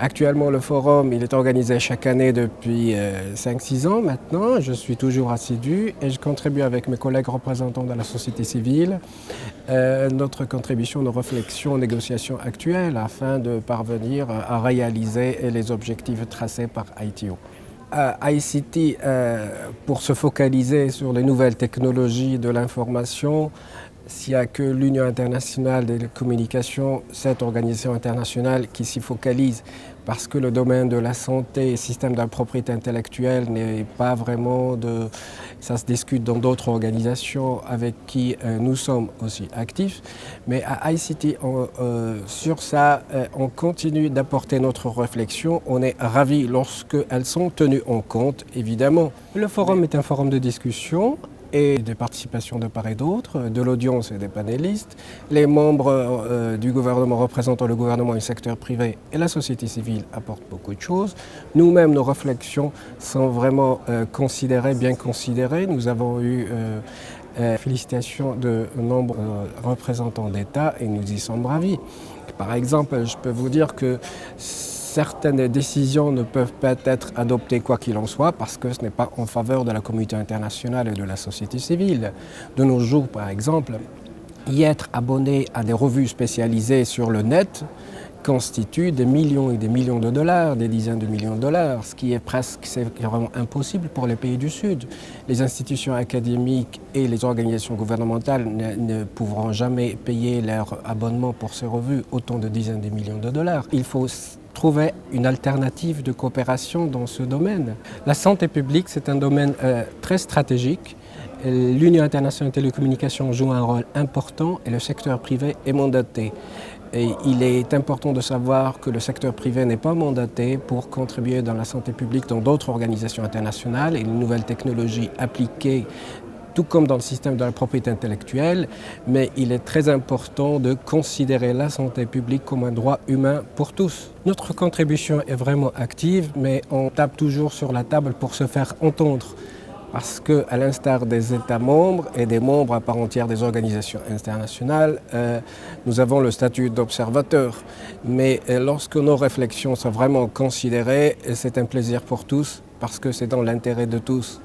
Actuellement, le forum il est organisé chaque année depuis 5-6 ans maintenant. Je suis toujours assidu et je contribue avec mes collègues représentants de la société civile notre contribution, nos réflexions, aux négociations actuelles afin de parvenir à réaliser les objectifs tracés par ITO. ICT, pour se focaliser sur les nouvelles technologies de l'information, s'il n'y a que l'Union internationale des communications, cette organisation internationale qui s'y focalise, parce que le domaine de la santé et système de la propriété intellectuelle n'est pas vraiment de... Ça se discute dans d'autres organisations avec qui nous sommes aussi actifs. Mais à ICT, sur ça, on continue d'apporter notre réflexion. On est ravis lorsqu'elles sont tenues en compte, évidemment. Le forum est un forum de discussion et des participations de part et d'autre, de l'audience et des panélistes. Les membres du gouvernement représentant le gouvernement et le secteur privé et la société civile apportent beaucoup de choses. Nous-mêmes, nos réflexions sont vraiment bien considérées. Nous avons eu félicitations de nombreux représentants d'État et nous y sommes ravis. Par exemple, je peux vous dire que certaines décisions ne peuvent pas être adoptées quoi qu'il en soit parce que ce n'est pas en faveur de la communauté internationale et de la société civile. De nos jours, par exemple, y être abonné à des revues spécialisées sur le net constitue des millions et des millions de dollars, des dizaines de millions de dollars, ce qui est c'est vraiment impossible pour les pays du Sud. Les institutions académiques et les organisations gouvernementales ne pourront jamais payer leur abonnement pour ces revues autant de dizaines de millions de dollars. Il faut trouver une alternative de coopération dans ce domaine. La santé publique, c'est un domaine très stratégique. L'Union internationale des télécommunications joue un rôle important et le secteur privé est mandaté. Et il est important de savoir que le secteur privé n'est pas mandaté pour contribuer dans la santé publique dans d'autres organisations internationales et les nouvelles technologies appliquées tout comme dans le système de la propriété intellectuelle, mais il est très important de considérer la santé publique comme un droit humain pour tous. Notre contribution est vraiment active, mais on tape toujours sur la table pour se faire entendre. Parce qu'à l'instar des États membres et des membres à part entière des organisations internationales, nous avons le statut d'observateur. Mais lorsque nos réflexions sont vraiment considérées, c'est un plaisir pour tous parce que c'est dans l'intérêt de tous.